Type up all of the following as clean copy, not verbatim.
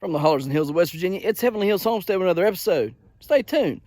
From the hollers and hills of West Virginia, it's Heavenly Hills Homestead with another episode. Stay tuned.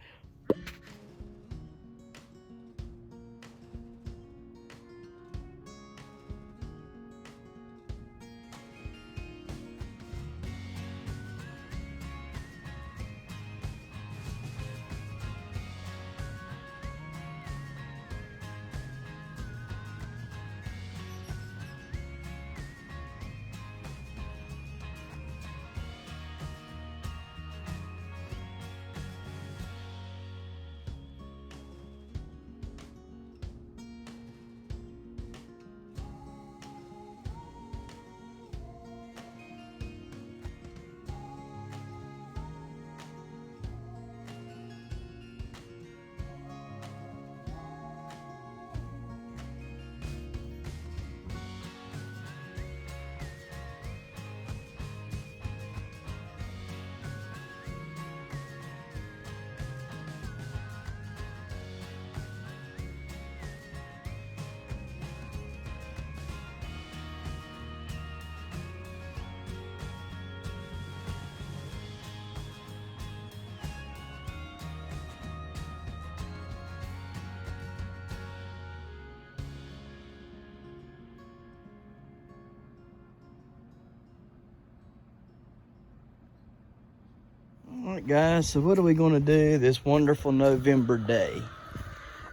All right, guys, so what are we going to do this wonderful November day?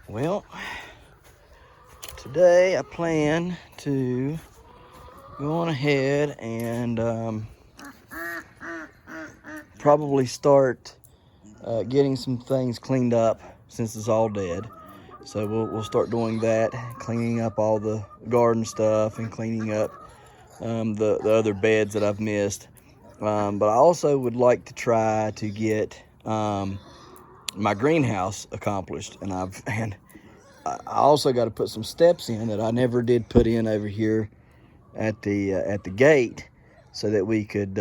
Well, today I plan to go on ahead and probably start getting some things cleaned up since it's all dead. So we'll start doing that, cleaning up all the garden stuff and cleaning up the other beds that I've missed. But I also would like to try to get my greenhouse accomplished, and I also got to put some steps in that I never did put in over here at the gate, so that we could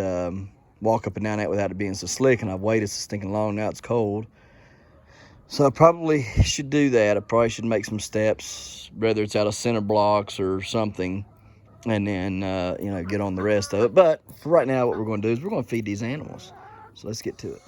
walk up and down that without it being so slick. And I've waited so stinking long, now it's cold. So I probably should do that. I probably should make some steps, whether it's out of center blocks or something, and then get on the rest of it. But for right now, what we're going to do is we're going to feed these animals. So let's get to it.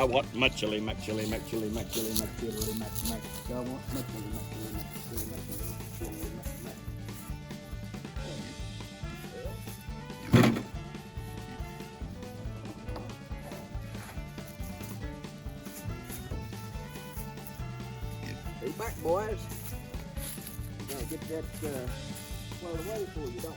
I want my chili, my chili, my chili, my chili, my chili, my chili. I want my chili, my chili, my chili, my chili, my chili, Be back, boys. You gotta get that squared away for you, don't you?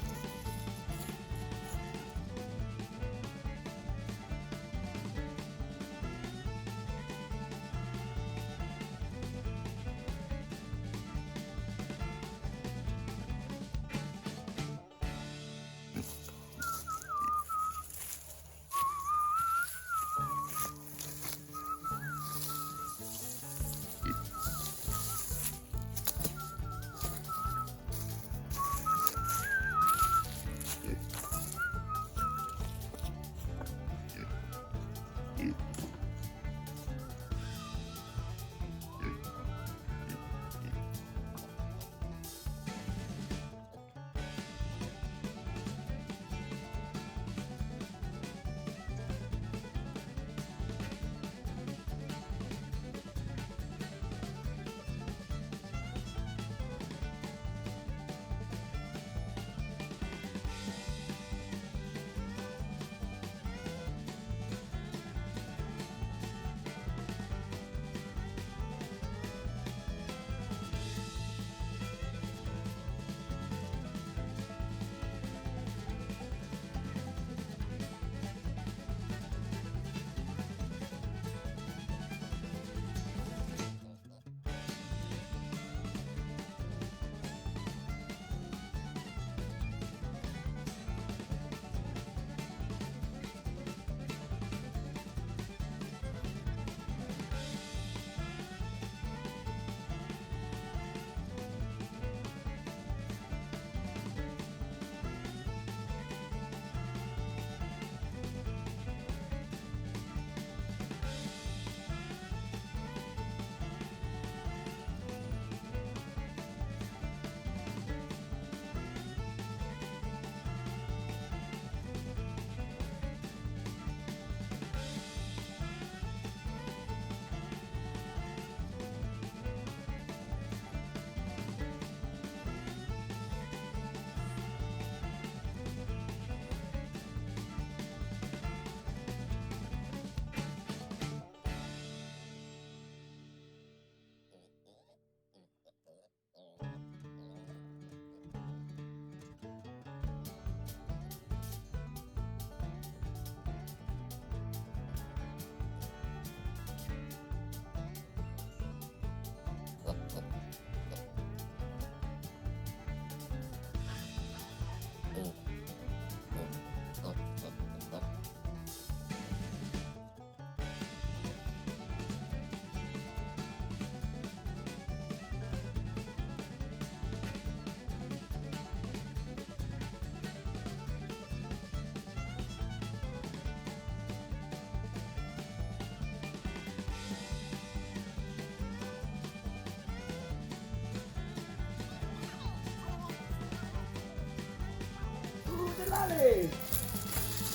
Lolly!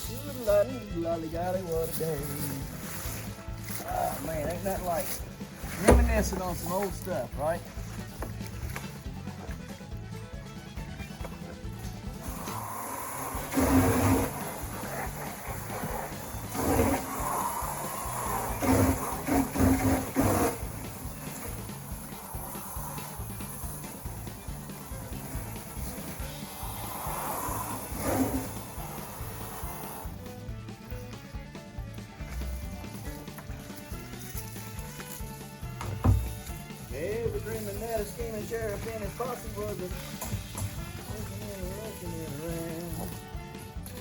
Good lolly, lolly, golly, what a day. Oh man, ain't that like reminiscing on some old stuff, right? Every dreaming that a scheming sheriff and his posse was looking around.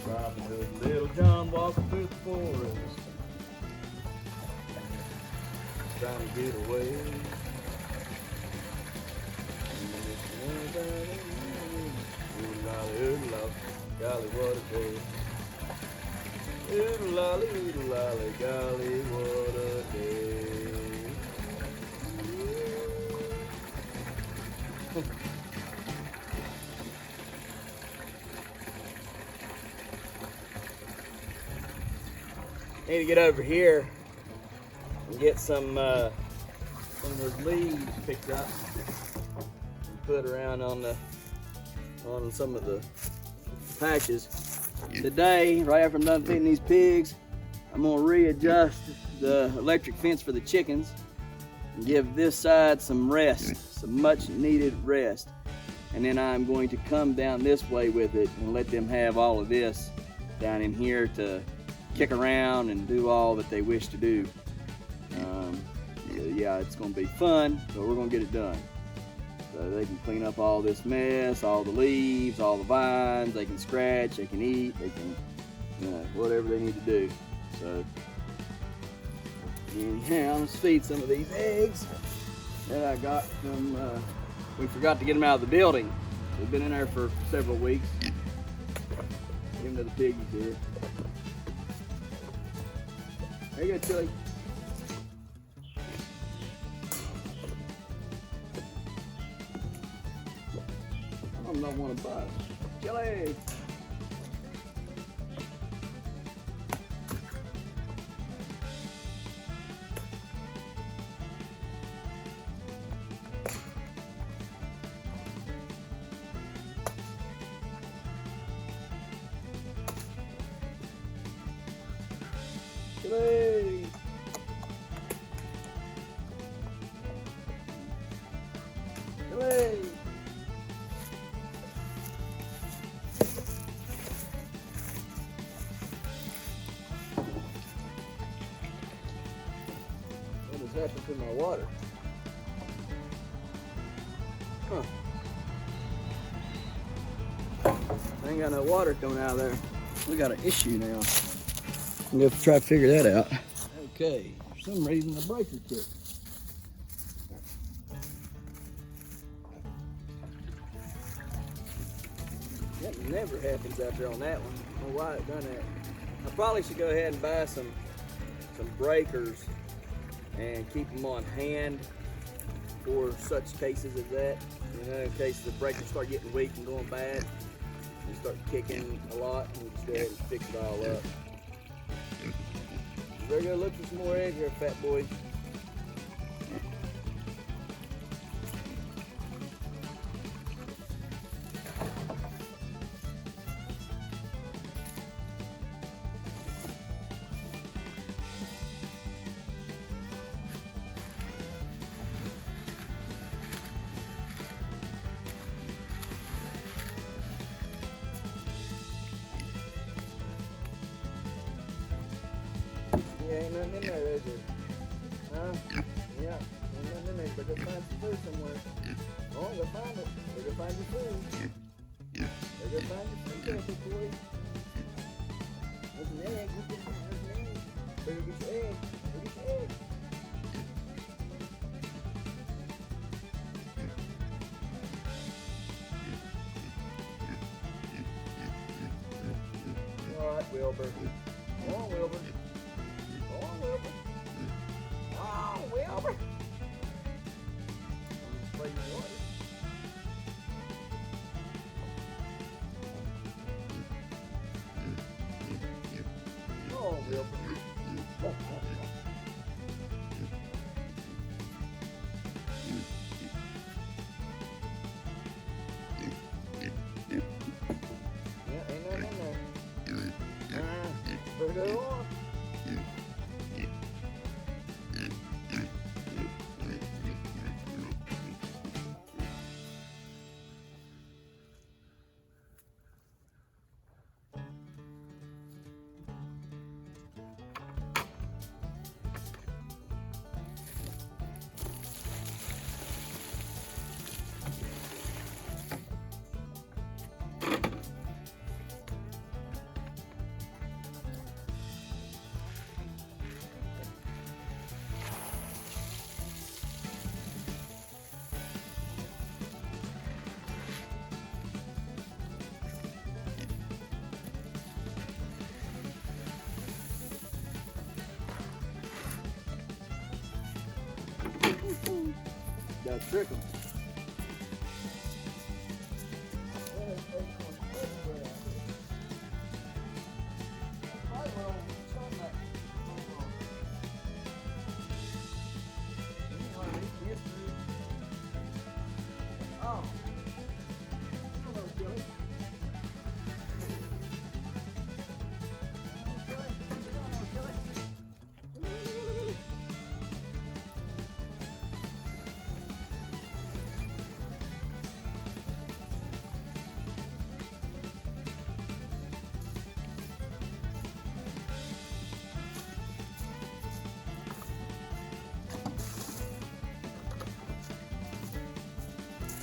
Robin Hood, Little John walking through the forest, trying to get away. Oodle lolly, golly, what a day. Oodle lolly, golly, what a day. Need to get over here get some of those leaves picked up and put around on some of the patches. Today, right after I'm done feeding these pigs, I'm gonna readjust the electric fence for the chickens and give this side some rest, some much needed rest. And then I'm going to come down this way with it and let them have all of this down in here to kick around and do all that they wish to do. Yeah, it's gonna be fun, but we're gonna get it done. So they can clean up all this mess, all the leaves, all the vines, they can scratch, they can eat, they can, whatever they need to do. So, anyhow, let's feed some of these eggs that I got from, we forgot to get them out of the building. They've been in there for several weeks. Give them to the piggies here. There you go, Chili. I don't want to bust. Chili! Chili! Chili! What happened to my water? Huh. I ain't got no water coming out of there. We got an issue now. I'm gonna have to try to figure that out. Okay, for some reason the breaker kicked. That never happens out there on that one. I don't know why it done that. I probably should go ahead and buy some breakers and keep them on hand for such cases as that. In case the breakers start getting weak and going bad, you start kicking a lot, and you just go ahead and fix it all up. Better go look for some more eggs here, fat boy. Yeah, ain't nothing in there, is there? Huh? Yeah, ain't nothing in there. Better go find some food somewhere. Oh, go find it. Better go find your food. Better go find your food, there, big boy. There's an egg. There's an egg. Better get your egg. Better get your egg. All right, Wilbur. Come on, Wilbur. Wilbur. Oh, Wilbur. I'm spraying the water. Oh, Wilbur. Oh, yeah, ain't nothing in there. Better go on. Gotta trick them.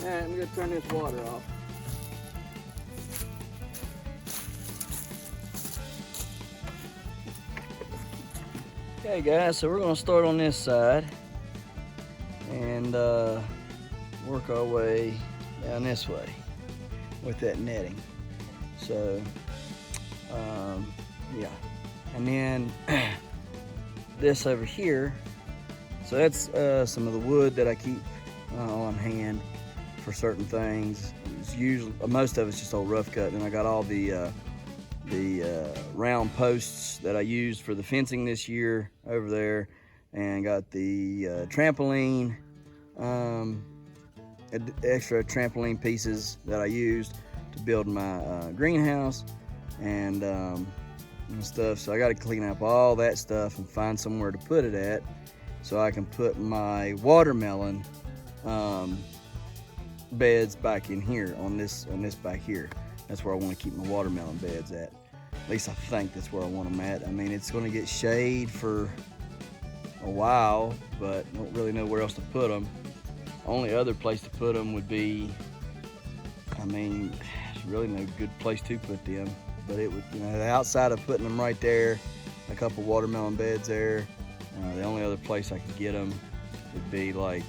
Alright, I'm gonna turn this water off. Okay guys, so we're gonna start on this side and work our way down this way with that netting. So yeah, and then this over here, so that's some of the wood that I keep on hand for certain things. It's usually, most of it's just old rough cut, and I got all the round posts that I used for the fencing this year over there, and got the trampoline, extra trampoline pieces that I used to build my greenhouse and stuff. So I got to clean up all that stuff and find somewhere to put it at, so I can put my watermelon beds back in here on this back here. That's where I want to keep my watermelon beds at. At least I think that's where I want them at. I mean, it's going to get shade for a while, but don't really know where else to put them. Only other place to put them would be, I mean, there's really no good place to put them. But it would, you know, outside of putting them right there, a couple watermelon beds there, the only other place I could get them would be like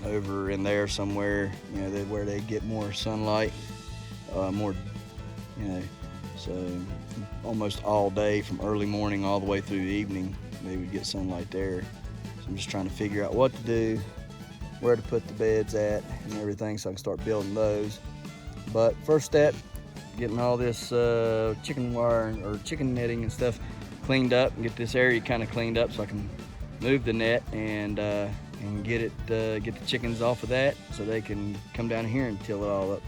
over in there somewhere, you know, where they get more sunlight, more, you know, so almost all day from early morning all the way through the evening, they would get sunlight there. So I'm just trying to figure out what to do, where to put the beds at and everything, so I can start building those. But first step, getting all this chicken wire or chicken netting and stuff cleaned up, and get this area kind of cleaned up so I can move the net and get the chickens off of that, so they can come down here and till it all up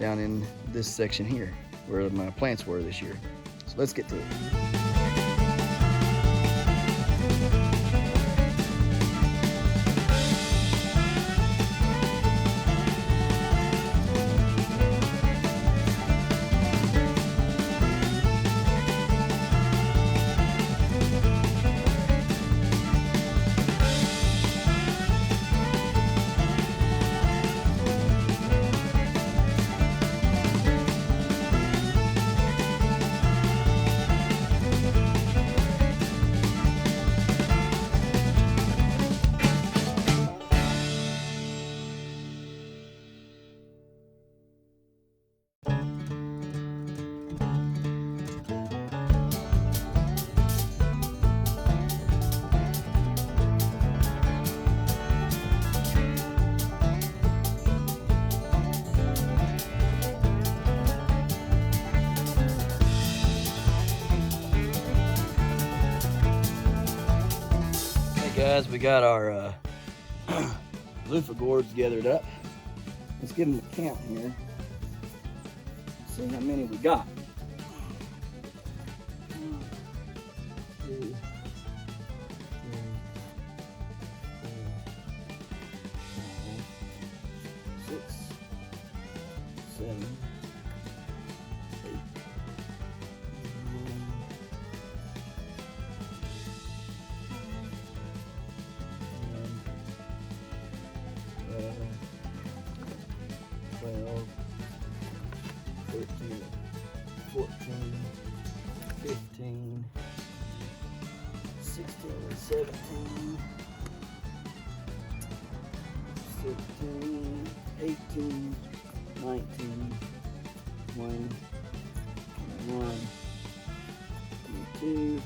down in this section here where my plants were this year. So let's get to it. Guys, we got our luffa gourds gathered up. Let's give them a count here. See how many we got. 1, 2, 3, 4, 5, 6, 7, 8, 12, 13, 14, 15, 16, 17, 16, 18, 19, 20, 21, 22,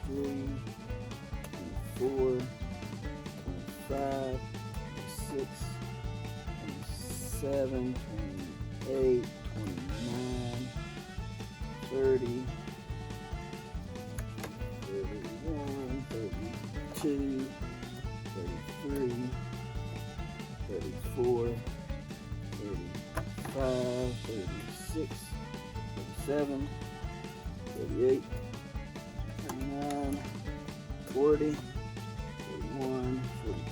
23, 24, 25, 26, 27, 28, 29, 30, 31, 32, 33, 34, 35, 36, 37, 38, 39, 40, 41,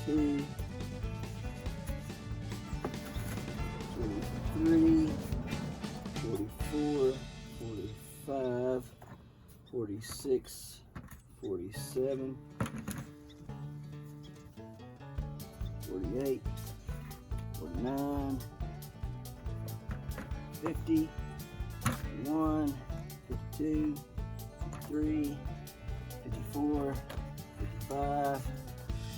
42, 43, 44, 45, 46, 47, 48, 49, 50, 51, 52, 53, 54, 55,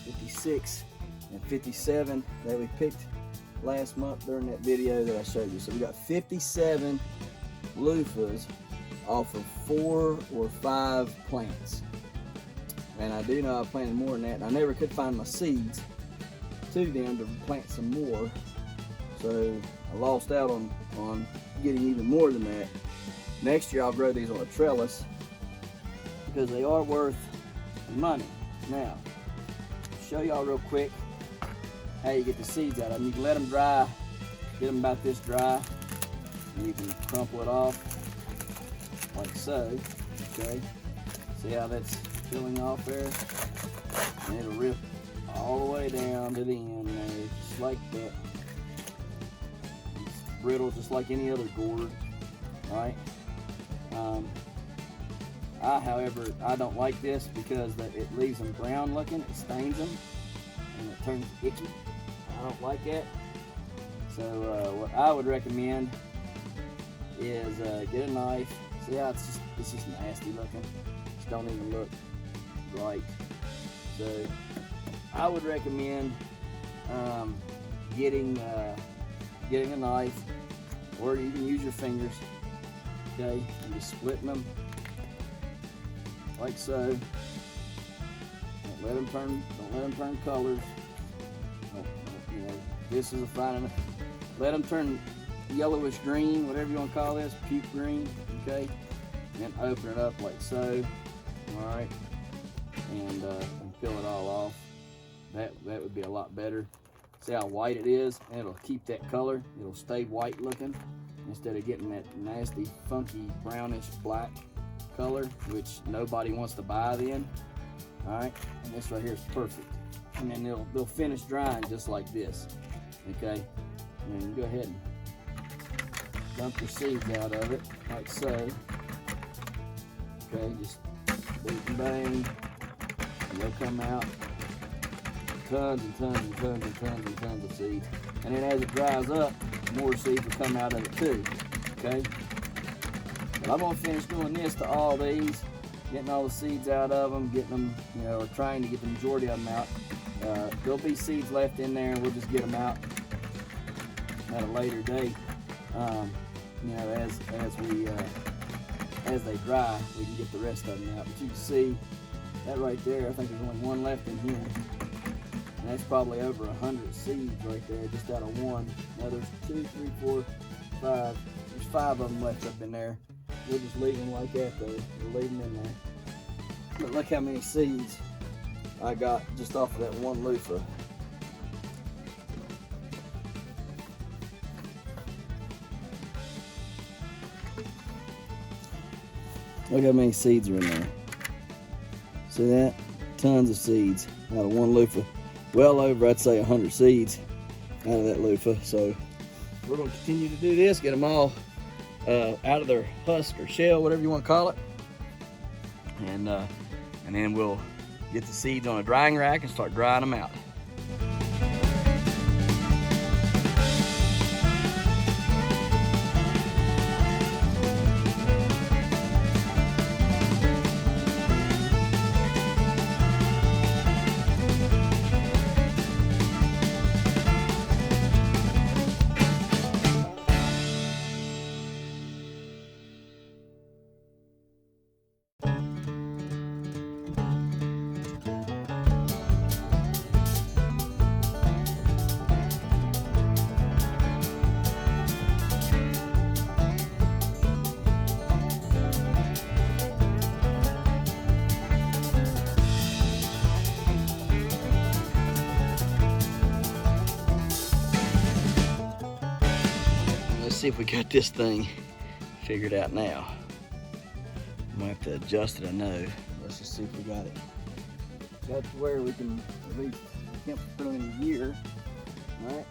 56, and 57 that we picked last month during that video that I showed you. So we got 57 loofahs off of 4 or 5 plants. And I do know I planted more than that, and I never could find my seeds to them to plant some more. So I lost out on getting even more than that. Next year I'll grow these on a trellis because they are worth money. Now, I'll show y'all real quick how you get the seeds out of them. You can let them dry, get them about this dry, and you can crumple it off like so. Okay, see how that's peeling off there? And it'll rip all the way down to the end there, just like that. It's brittle just like any other gourd, right? However, I don't like this because it leaves them brown looking, it stains them, and it turns icky. I don't like that. So what I would recommend is get a knife. See how it's just nasty looking. Just don't even look right. So I would recommend getting a knife, or you can use your fingers. Okay, and just splitting them like so. Don't let them turn colors. You know, this is a fine enough. Let them turn yellowish green, whatever you want to call this, puke green. Okay, and then open it up like so. All right, and peel it all off. That would be a lot better. See how white it is, and it'll keep that color. It'll stay white looking instead of getting that nasty, funky, brownish black color, which nobody wants to buy then. All right, and this right here is perfect. And then they'll finish drying just like this. Okay, and then go ahead and dump your seeds out of it like so. Okay, just beat and bang, and they'll come out. Tons and tons and tons and tons and tons of seeds. And then as it dries up, more seeds will come out of it too. Okay? But I'm gonna finish doing this to all these, getting all the seeds out of them, getting them, you know, or trying to get the majority of them out. There'll be seeds left in there, and we'll just get them out at a later date. You know, as they dry, we can get the rest of them out. But you can see that right there. I think there's only one left in here. And that's probably over 100 seeds right there, just out of one. Now there's 2, 3, 4, 5. There's 5 of them left up in there. We'll just leave them like that though. We'll leave them in there. But look how many seeds I got just off of that one loofah. Look how many seeds are in there. See that? Tons of seeds out of one loofah. Well over, I'd say, 100 seeds out of that loofah. So we're going to continue to do this, get them all out of their husk or shell, whatever you want to call it. And then we'll get the seeds on a drying rack and start drying them out. See if we got this thing figured out now. I'm gonna have to adjust it, I know. Let's just see if we got it. Got to where we can at least attempt to put them in a gear. All right.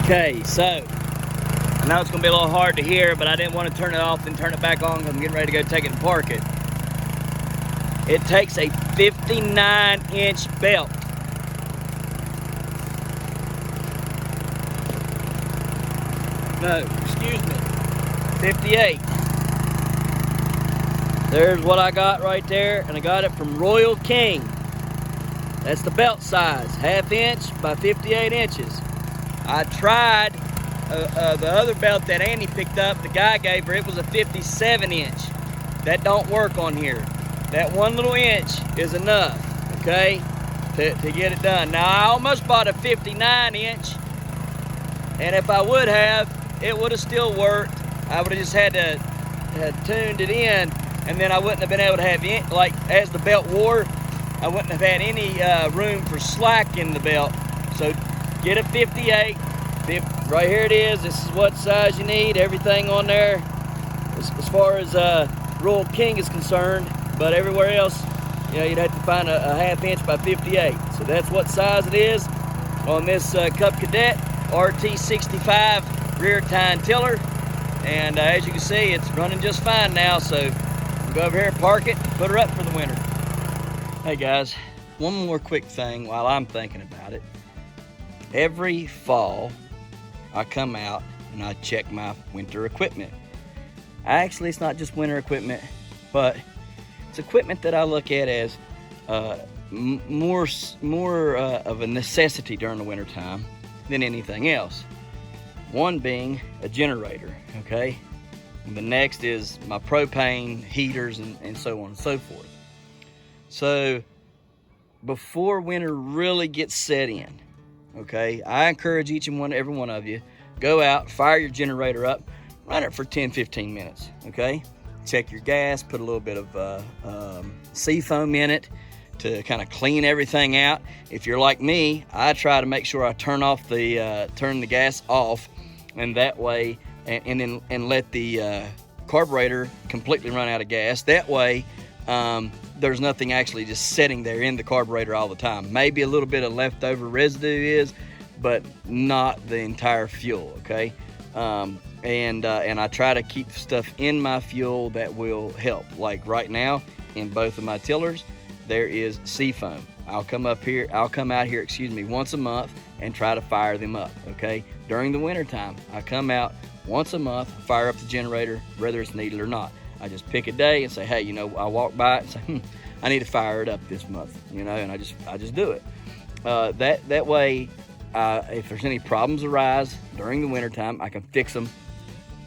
Okay, so I know it's gonna be a little hard to hear, but I didn't want to turn it off and turn it back on because I'm getting ready to go take it and park it. It takes a 59-inch belt. No, excuse me, 58. There's what I got right there, and I got it from Royal King. That's the belt size, 1/2 inch by 58 inches. I tried the other belt that Andy picked up, the guy gave her, it was a 57 inch. That don't work on here. That 1 little inch is enough, okay, to get it done. Now, I almost bought a 59 inch, and if I would have, it would have still worked. I would have just had tuned it in, and then I wouldn't have been able to have it, like, as the belt wore, I wouldn't have had any room for slack in the belt. So get a 58. Right here it is. This is what size you need. Everything on there as far as Royal King is concerned, but everywhere else, you know, you'd have to find a 1/2 inch by 58. So that's what size it is on this Cub Cadet RT65 rear tine tiller. And as you can see, it's running just fine now. So we'll go over here and park it and put her up for the winter. Hey guys, one more quick thing while I'm thinking about it. Every fall, I come out and I check my winter equipment. Actually, it's not just winter equipment, but it's equipment that I look at as more of a necessity during the winter time than anything else. One being a generator, okay? And the next is my propane heaters and so on and so forth. So before winter really gets set in, okay, I encourage each and every one of you, go out, fire your generator up, run it for 10-15 minutes, okay? Check your gas, put a little bit of sea foam in it to kind of clean everything out. If you're like me, I try to make sure I turn the gas off, and that way, and let the carburetor completely run out of gas. That way, there's nothing actually just sitting there in the carburetor all the time. Maybe a little bit of leftover residue is, but not the entire fuel, okay? And I try to keep stuff in my fuel that will help. Like right now, in both of my tillers, there is sea foam. I'll come out here, once a month and try to fire them up, okay? During the winter time, I come out once a month, fire up the generator, whether it's needed or not. I just pick a day and say, hey, you know, I walk by it and say, I need to fire it up this month, you know, and I just do it. That way, if there's any problems arise during the winter time, I can fix them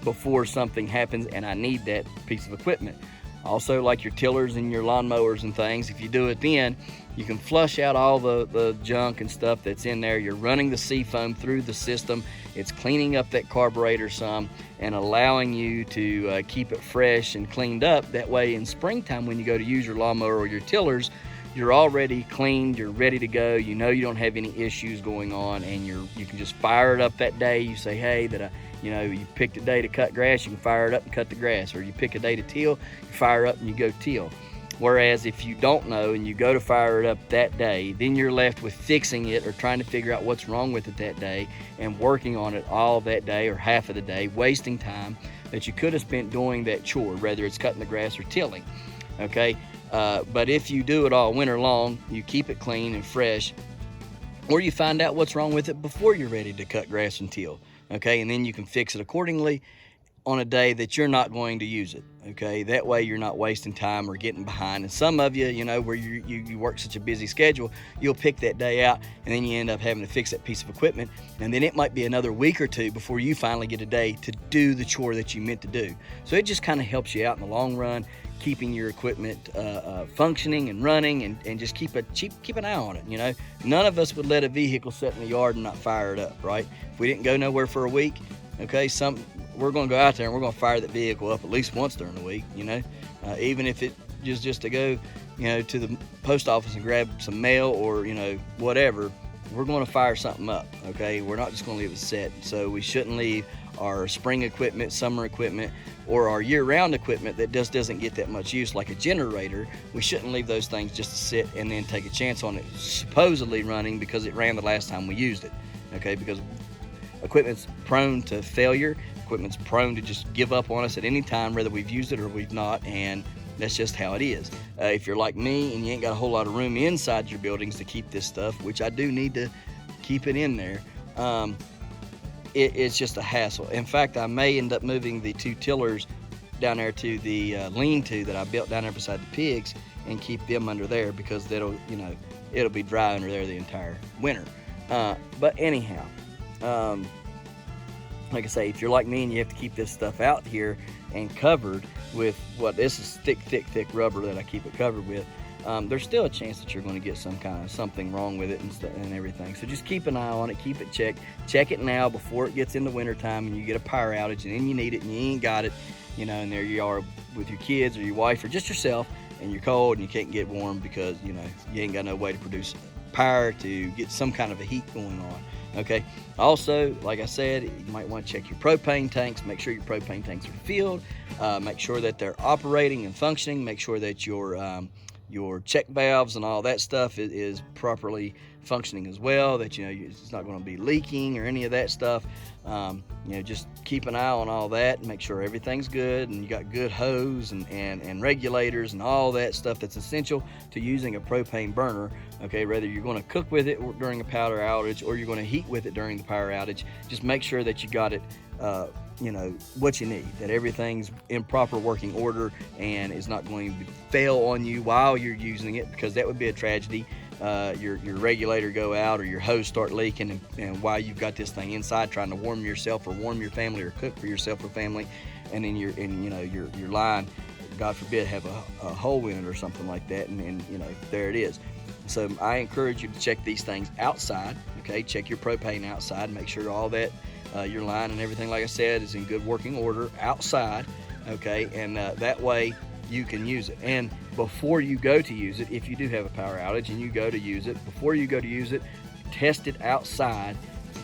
before something happens and I need that piece of equipment. Also, like your tillers and your lawnmowers and things, if you do it then, you can flush out all the junk and stuff that's in there. You're running the sea foam through the system. It's cleaning up that carburetor some and allowing you to keep it fresh and cleaned up. That way in springtime, when you go to use your lawnmower or your tillers, you're already cleaned, you're ready to go. You know you don't have any issues going on, and you can just fire it up that day. You say, hey, you picked a day to cut grass, you can fire it up and cut the grass. Or you pick a day to till, you fire up and you go till. Whereas if you don't know and you go to fire it up that day, then you're left with fixing it or trying to figure out what's wrong with it that day and working on it all that day or half of the day, wasting time that you could have spent doing that chore, whether it's cutting the grass or tilling, okay? But if you do it all winter long, you keep it clean and fresh, or you find out what's wrong with it before you're ready to cut grass and till, okay? And then you can fix it accordingly on a day that you're not going to use it, okay? That way you're not wasting time or getting behind. And some of you, you know, where you work such a busy schedule, you'll pick that day out and then you end up having to fix that piece of equipment, and then it might be another week or two before you finally get a day to do the chore that you meant to do. So it just kind of helps you out in the long run, keeping your equipment functioning and running, and just keep an eye on it, you know? None of us would let a vehicle sit in the yard and not fire it up, right? If we didn't go nowhere for a week, okay, we're going to go out there and we're going to fire that vehicle up at least once during the week, you know? Even if it just to go, you know, to the post office and grab some mail or, you know, whatever, we're going to fire something up, okay? We're not just going to leave it set. So we shouldn't leave our spring equipment, summer equipment, or our year-round equipment that just doesn't get that much use, like a generator. We shouldn't leave those things just to sit and then take a chance on it supposedly running because it ran the last time we used it, okay? Because equipment's prone to failure. Equipment's prone to just give up on us at any time, whether we've used it or we've not, and that's just how it is. If you're like me and you ain't got a whole lot of room inside your buildings to keep this stuff, which I do need to keep it in there, it's just a hassle. In fact, I may end up moving the 2 tillers down there to the lean-to that I built down there beside the pigs and keep them under there, because it'll be dry under there the entire winter. But anyhow, like I say, if you're like me and you have to keep this stuff out here and covered with this is thick rubber that I keep it covered with, there's still a chance that you're going to get something wrong with it and everything. So just keep an eye on it, keep it checked. Check it now before it gets into winter time and you get a power outage and then you need it and you ain't got it, and there you are with your kids or your wife or just yourself, and you're cold and you can't get warm because you ain't got no way to produce power to get some kind of a heat going on. Okay. Also, like I said, you might want to check your propane tanks. Make sure your propane tanks are filled. Make sure that they're operating and functioning. Make sure that your check valves and all that stuff is properly functioning as well, that it's not going to be leaking or any of that stuff. Just keep an eye on all that and make sure everything's good and you got good hose and regulators and all that stuff that's essential to using a propane burner. Okay, whether you're going to cook with it during a power outage or you're going to heat with it during the power outage, just make sure that you got it what you need, that everything's in proper working order and is not going to fail on you while you're using it, because that would be a tragedy. Your regulator go out or your hose start leaking, and while you've got this thing inside trying to warm yourself or warm your family or cook for yourself or family, and then your line, God forbid, have a hole in it or something like that, and there it is. So I encourage you to check these things outside. Okay, check your propane outside, make sure all that your line and everything, like I said, is in good working order outside. Okay, and that way you can use it. And before you go to use it, if you do have a power outage and you go to use it, before you go to use it, test it outside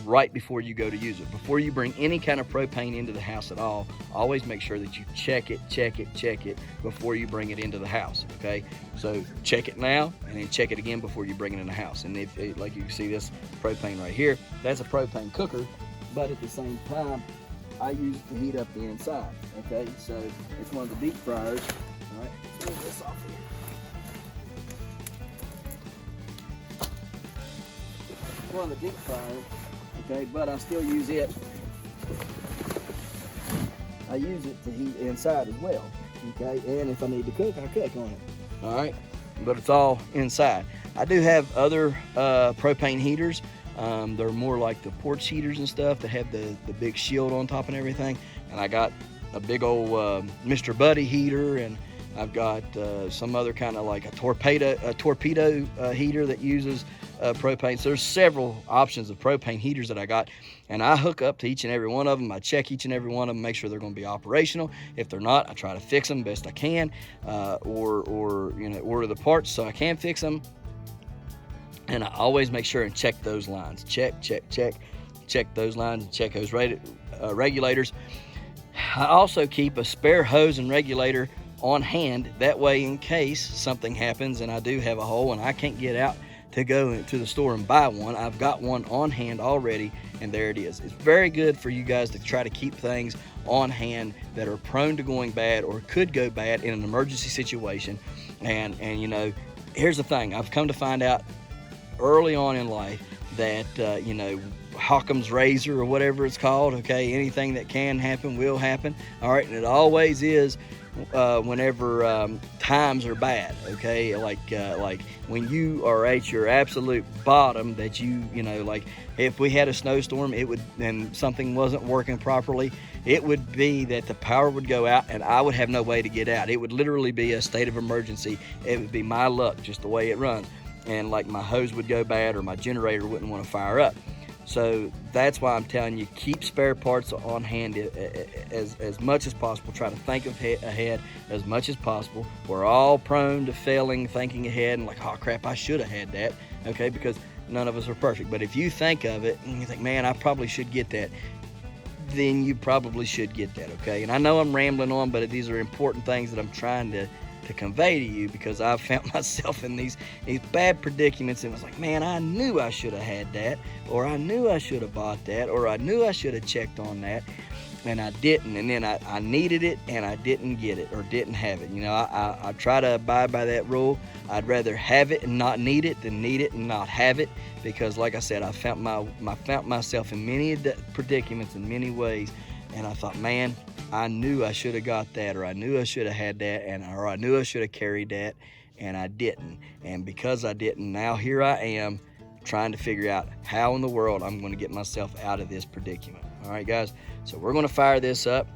right before you go to use it. Before you bring any kind of propane into the house at all, always make sure that you check it before you bring it into the house. Okay, so check it now and then check it again before you bring it in the house. And if like you can see this propane right here, that's a propane cooker, but at the same time I use it to heat up the inside. Okay, so it's one of the deep fryers. All right, let's move this off here. One of the deep fryers. Okay, but I still use it. I use it to heat inside as well. Okay, and if I need to cook, I cook on it. All right, but it's all inside. I do have other propane heaters. They're more like the porch heaters and stuff that have the big shield on top and everything. And I got a big old Mr. Buddy heater, and I've got some other kind of like a torpedo heater that uses propane. So there's several options of propane heaters that I got, and I hook up to each and every one of them. I check each and every one of them, make sure they're going to be operational. If they're not, I try to fix them best I can, or order the parts so I can fix them. And I always make sure and check those lines. Check those lines and check those regulators. I also keep a spare hose and regulator on hand. That way, in case something happens and I do have a hole and I can't get out to go to the store and buy one, I've got one on hand already, and there it is. It's very good for you guys to try to keep things on hand that are prone to going bad or could go bad in an emergency situation. And here's the thing. I've come to find out early on in life that Occam's razor or whatever it's called, okay, anything that can happen will happen. All right, and it always is whenever times are bad, okay, like when you are at your absolute bottom, that like if we had a snowstorm, and something wasn't working properly, it would be that the power would go out and I would have no way to get out. It would literally be a state of emergency. It would be my luck, just the way it runs. And like my hose would go bad or my generator wouldn't want to fire up. So that's why I'm telling you, keep spare parts on hand as much as possible. Try to think ahead as much as possible. We're all prone to failing, thinking ahead, and like, oh crap, I should have had that. Okay, because none of us are perfect. But if you think of it and you think, man, I probably should get that, then you probably should get that. Okay, and I know I'm rambling on, but these are important things that I'm trying to to convey to you, because I've found myself in these bad predicaments, and was like, man, I knew I should have had that, or I knew I should have bought that, or I knew I should have checked on that, and I didn't. And then I needed it and I didn't get it, or didn't have it. You know, I try to abide by that rule. I'd rather have it and not need it than need it and not have it, because like I said, I found myself in many predicaments in many ways, and I thought, man, I knew I should have got that, or I knew I should have had that, or I knew I should have carried that, and I didn't. And because I didn't, now here I am trying to figure out how in the world I'm going to get myself out of this predicament. All right, guys, so we're going to fire this up.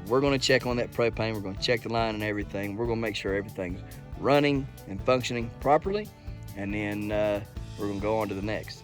We're going to check on that propane. We're going to check the line and everything. We're going to make sure everything's running and functioning properly, and then we're going to go on to the next.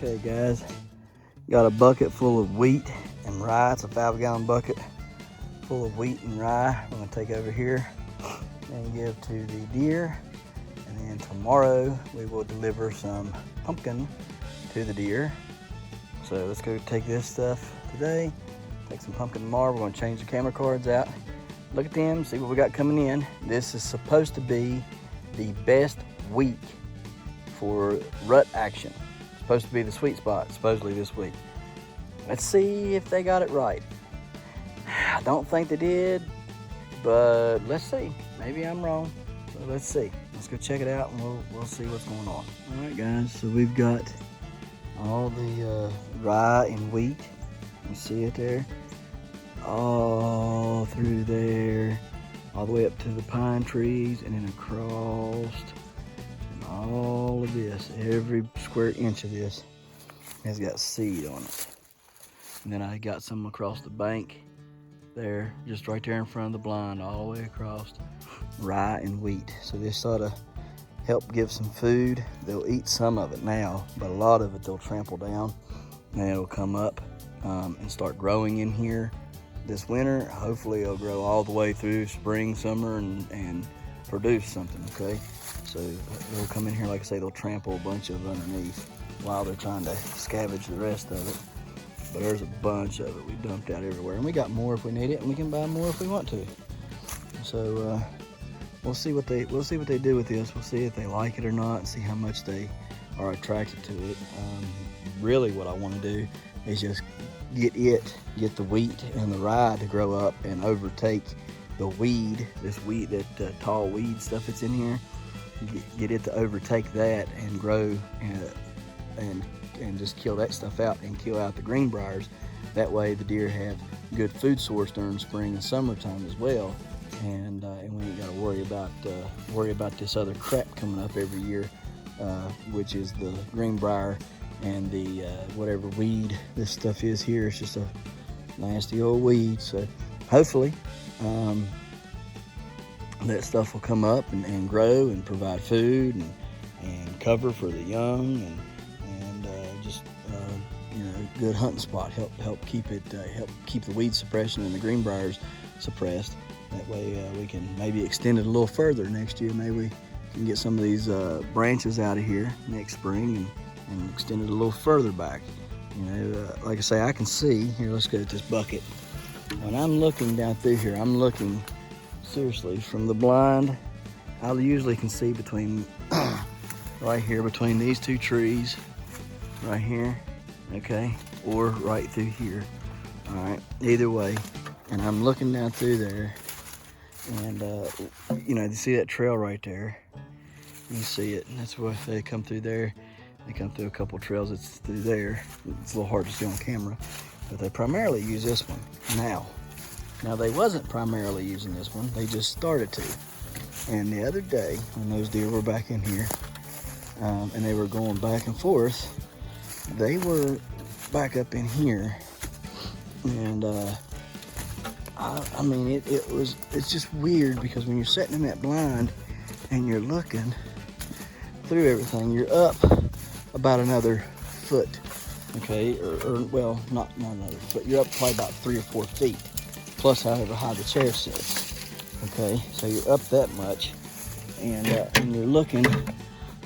Okay guys, got a bucket full of wheat and rye. It's a 5-gallon bucket full of wheat and rye. I'm gonna take over here and give to the deer. And then tomorrow we will deliver some pumpkin to the deer. So let's go take this stuff today, take some pumpkin tomorrow. We're gonna change the camera cards out, look at them, see what we got coming in. This is supposed to be the best week for rut action. Supposed to be the sweet spot, supposedly this week. Let's see if they got it right. I don't think they did, but let's see. Maybe I'm wrong, so let's see. Let's go check it out and we'll see what's going on. All right guys, so we've got all the rye and wheat. You see it there? All through there, all the way up to the pine trees and then across. All of this, every square inch of this has got seed on it. And then I got some across the bank there, just right there in front of the blind, all the way across, rye and wheat. So this ought to help give some food. They'll eat some of it now, but a lot of it they'll trample down and it'll come up and start growing in here this winter. Hopefully it'll grow all the way through spring, summer, and produce something, okay? So they'll come in here, like I say, they'll trample a bunch of it underneath while they're trying to scavenge the rest of it. But there's a bunch of it we dumped out everywhere, and we got more if we need it, and we can buy more if we want to. So we'll see what they do with this. We'll see if they like it or not, and see how much they are attracted to it. Really, what I want to do is just get the wheat and the rye to grow up and overtake the weed, that tall weed stuff that's in here. Get it to overtake that and grow and just kill that stuff out and kill out the greenbriers. That way the deer have good food source during spring and summertime as well, and we ain't got to worry about this other crap coming up every year, which is the greenbrier and the whatever weed this stuff is here. It's just a nasty old weed. So hopefully that stuff will come up and grow and provide food and cover for the young, and just good hunting spot. Help keep the weed suppression and the greenbriers suppressed. That way we can maybe extend it a little further next year. Maybe we can get some of these branches out of here next spring and extend it a little further back. Like I say, I can see here. Let's go at this bucket. When I'm looking down through here, I'm looking seriously from the blind. I usually can see between right here, between these two trees right here, okay, or right through here. All right, either way. And I'm looking down through there, and you see that trail right there. You see it, and that's why they come through there. They come through a couple trails that's through there. It's a little hard to see on camera, but they primarily use this one now they wasn't primarily using this one, they just started to. And the other day when those deer were back in here, and they were going back and forth, they were back up in here, and I mean it's just weird, because when you're sitting in that blind and you're looking through everything, you're up about another foot, okay, or well, not another foot. You're up probably about 3 or 4 feet, plus however high the chair sits, okay. So you're up that much, and you're looking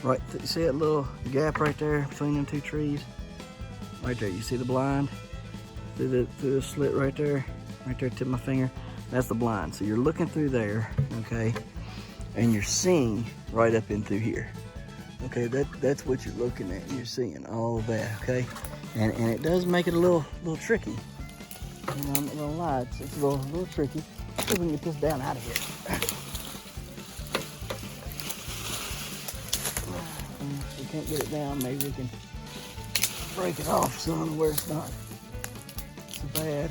right. You see that little gap right there between them two trees, right there. You see the blind through the slit right there, tip of my finger. That's the blind. So you're looking through there, okay, and you're seeing right up in through here. Okay, that's what you're looking at. You're seeing all of that, okay? And it does make it a little tricky. I'm not gonna lie, it's a little tricky. See if we can get this down out of here. If we can't get it down, maybe we can break it off some where it's not so bad.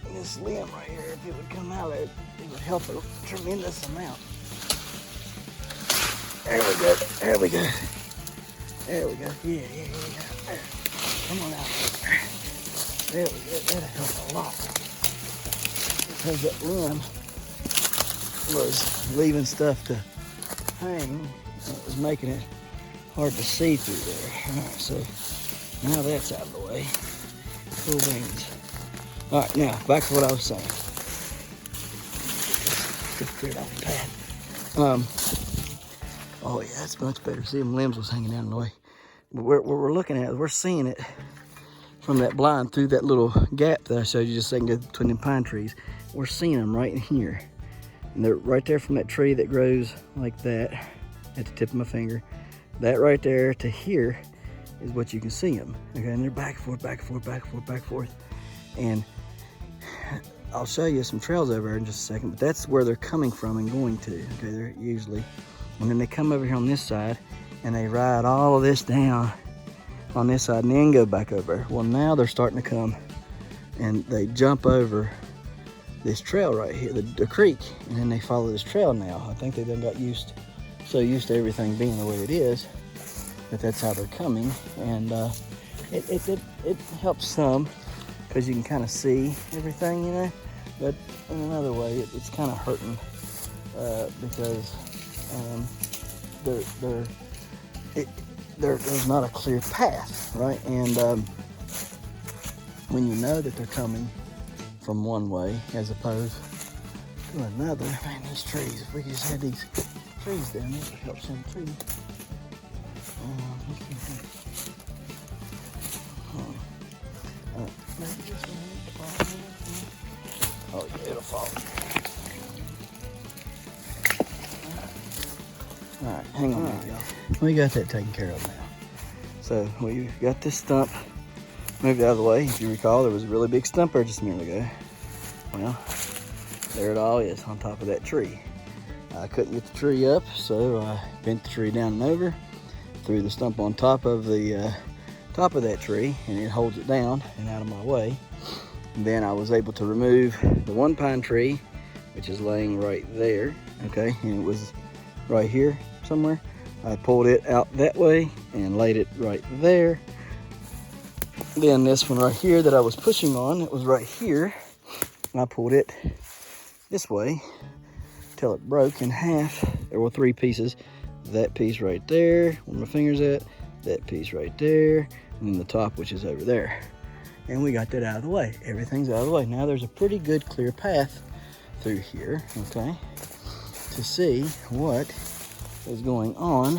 And this limb right here, if it would come out, it would help a tremendous amount. There we go. There we go. There we go. Yeah. There. Come on out. There we go. That'll help a lot. Because that limb was leaving stuff to hang. It was making it hard to see through there. All right, so now that's out of the way. Cool beans. All right, now back to what I was saying. Just clear it off the pad. Oh yeah, that's much better. See, them limbs was hanging down the way. But what we're looking at, we're seeing it from that blind through that little gap that I showed you just a second ago between them pine trees. We're seeing them right in here. And they're right there from that tree that grows like that at the tip of my finger. That right there to here is what you can see them. Okay, and they're back and forth, back and forth, back and forth, back and forth. And I'll show you some trails over there in just a second, but that's where they're coming from and going to. Okay, they're usually. And then they come over here on this side and they ride all of this down on this side and then go back over. Well, now they're starting to come and they jump over this trail right here, the creek, and then they follow this trail now. I think they done got so used to everything being the way it is, that that's how they're coming. And it helps some because you can kind of see everything, but in another way, it's kind of hurting because there's not a clear path, right? And when you know that they're coming from one way as opposed to another. Man, these trees, if we just had these trees down there, it would help some too. Maybe this one needs to fall. Oh yeah, it'll fall. Alright, hang on, y'all. We got that taken care of now. So we got this stump moved out of the way. If you recall, there was a really big stump there just a minute ago. Well, there it all is on top of that tree. I couldn't get the tree up, so I bent the tree down and over, threw the stump on top of the top of that tree, and it holds it down and out of my way. And then I was able to remove the one pine tree, which is laying right there, okay, and it was right here somewhere. I pulled it out that way and laid it right there. Then this one right here that I was pushing on, it was right here, and I pulled it this way till it broke in half. There were 3 pieces. That piece right there, where my finger's at, that piece right there, and then the top, which is over there. And we got that out of the way. Everything's out of the way. Now there's a pretty good clear path through here, okay, to see what is going on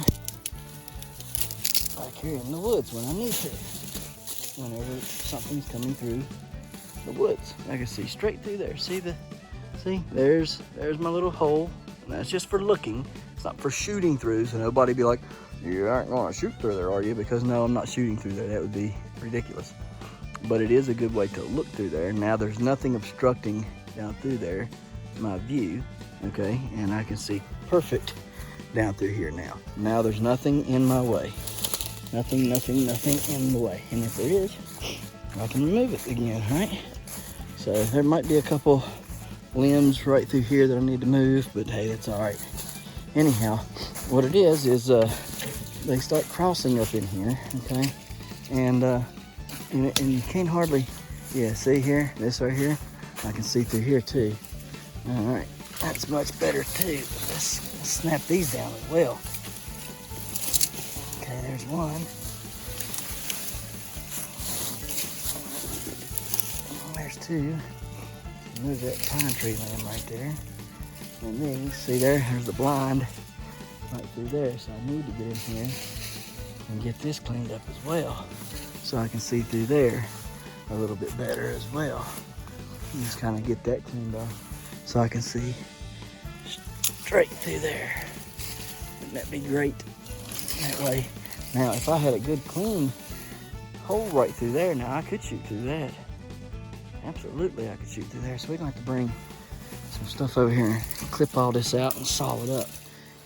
back here in the woods when I need to. Whenever something's coming through the woods. I can see straight through there. See there's my little hole. And that's just for looking. It's not for shooting through, so nobody be like, you aren't gonna shoot through there, are you? Because no, I'm not shooting through there. That would be ridiculous. But it is a good way to look through there. Now there's nothing obstructing down through there my view, okay? And I can see perfect down through here now. Now there's nothing in my way. Nothing in the way. And if there is, I can remove it again, right? So there might be a couple limbs right through here that I need to move, but hey, that's all right. Anyhow, what it is they start crossing up in here, okay? And you can't hardly, yeah, see here, this right here, I can see through here too. All right, that's much better too. Let's snap these down as well. Okay, there's one. There's 2. Move that pine tree limb right there. And then, see there's the blind right through there. So I need to get in here and get this cleaned up as well. So I can see through there a little bit better as well. And just kind of get that cleaned off so I can see straight through there. Wouldn't that be great? That way. Now, if I had a good clean hole right through there, now I could shoot through that. Absolutely, I could shoot through there. So we're gonna have to bring some stuff over here and clip all this out and saw it up,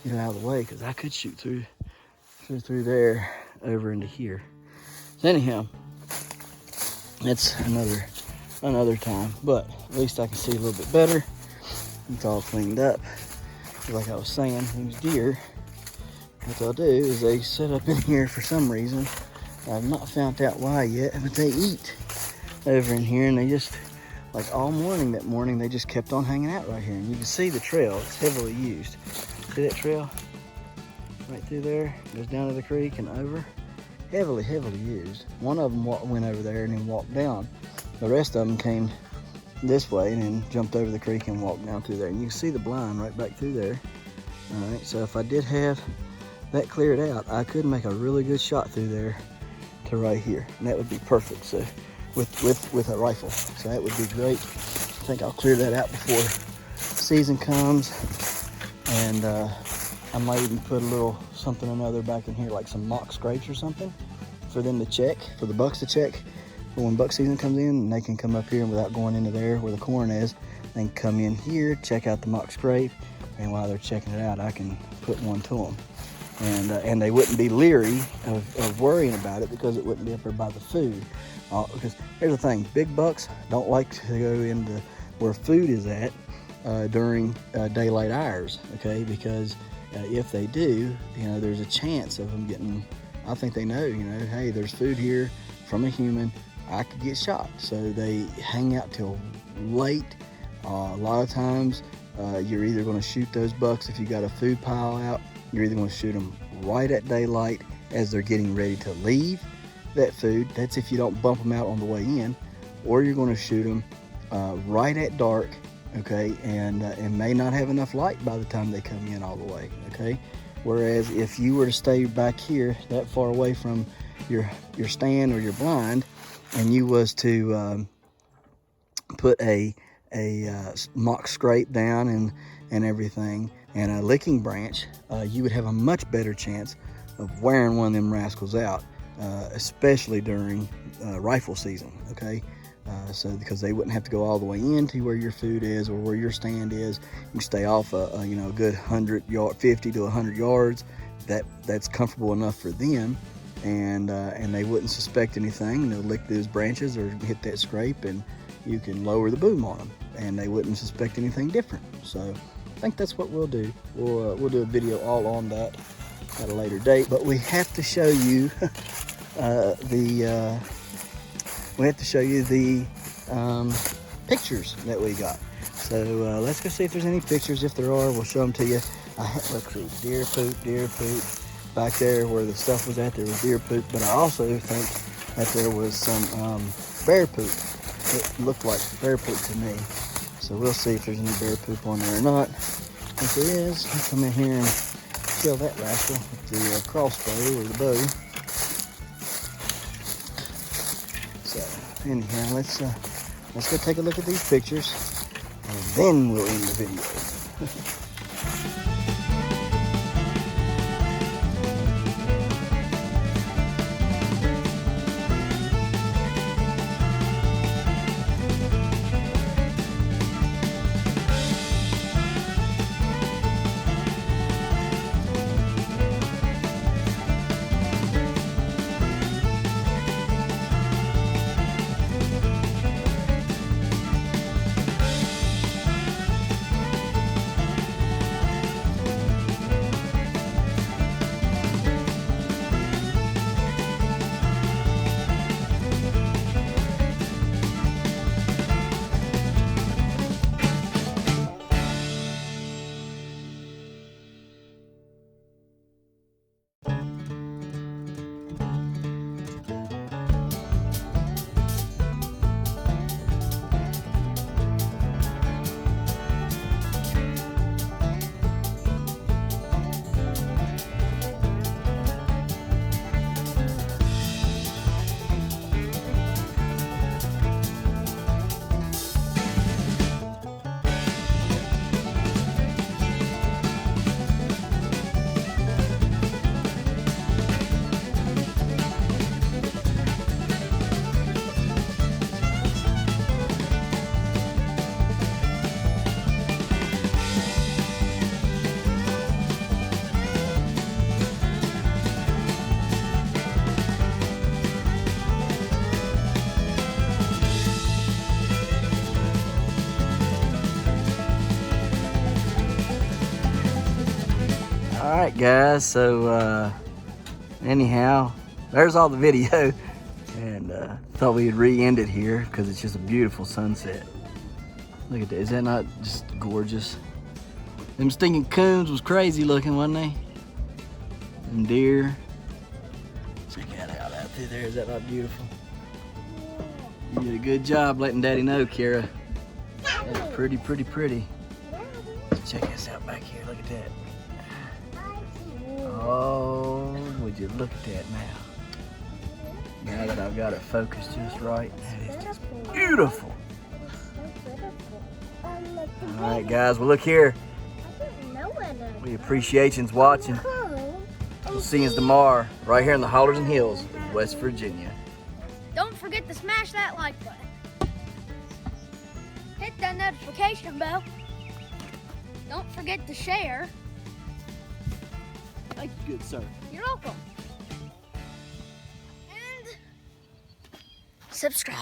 get it out of the way, because I could shoot through there over into here. So anyhow, that's another time. But at least I can see a little bit better. It's all cleaned up. Like I was saying, these deer, what they'll do is they set up in here for some reason. I've not found out why yet, but they eat over in here, and they just, like all morning that morning, they just kept on hanging out right here. And you can see the trail, it's heavily used. See that trail? Right through there, goes down to the creek and over. Heavily used. One of them went over there and then walked down. The rest of them came this way and then jumped over the creek and walked down through there. And you can see the blind right back through there. All right, so if I did have that cleared out, I could make a really good shot through there to right here. And that would be perfect. So with a rifle. So that would be great. I think I'll clear that out before season comes. And I might even put a little something or another back in here, like some mock scrapes or something, for them to check, for the bucks to check. For when buck season comes in, and they can come up here and without going into there where the corn is, they can come in here, check out the mock scrape, and while they're checking it out, I can put one to them. And they wouldn't be leery of worrying about it because it wouldn't be up there by the food. Because here's the thing, big bucks don't like to go into where food is at during daylight hours, okay? Because if they do, there's a chance of them getting, I think they know, hey, there's food here from a human, I could get shot. So they hang out till late. A lot of times you're either going to shoot those bucks if you got a food pile out, you're either going to shoot them right at daylight as they're getting ready to leave that food. That's if you don't bump them out on the way in. or you're going to shoot them right at dark, okay, and may not have enough light by the time they come in all the way, okay. Whereas if you were to stay back here that far away from your stand or your blind, and you was to put a mock scrape down and everything, and a licking branch, you would have a much better chance of wearing one of them rascals out, especially during rifle season, okay. So because they wouldn't have to go all the way into where your food is or where your stand is. You stay off a you know, a good 50 to 100 yards. That's comfortable enough for them, and they wouldn't suspect anything. They'll lick those branches or hit that scrape, and you can lower the boom on them, and they wouldn't suspect anything different. So I think that's what we'll do. We'll do a video all on that at a later date. But we have to show you the pictures that we got. So let's go see if there's any pictures. If there are, we'll show them to you. Let's see, deer poop. Back there where the stuff was at, there was deer poop, but I also think that there was some bear poop. It looked like bear poop to me. So we'll see if there's any bear poop on there or not. If there is, I'll come in here and kill that rascal with the crossbow or the bow. So anyhow, let's go take a look at these pictures, and then we'll end the video. Alright guys, so anyhow, there's all the video, and thought we'd re-end it here because it's just a beautiful sunset. Look at that, is that not just gorgeous? Them stinking coons was crazy looking, wasn't they? Them deer. Check that out through there, is that not beautiful? You did a good job letting Daddy know, Kira. That's pretty. Check this out back here, look at that. Oh, would you look at that now? Now that I've got it focused just right, that is just beautiful. All right, guys, well, look here. We appreciations watching. We'll see you tomorrow right here in the Hollers and Hills of West Virginia. Don't forget to smash that like button. Hit that notification bell. Don't forget to share. Thank you, good sir. You're welcome. And subscribe.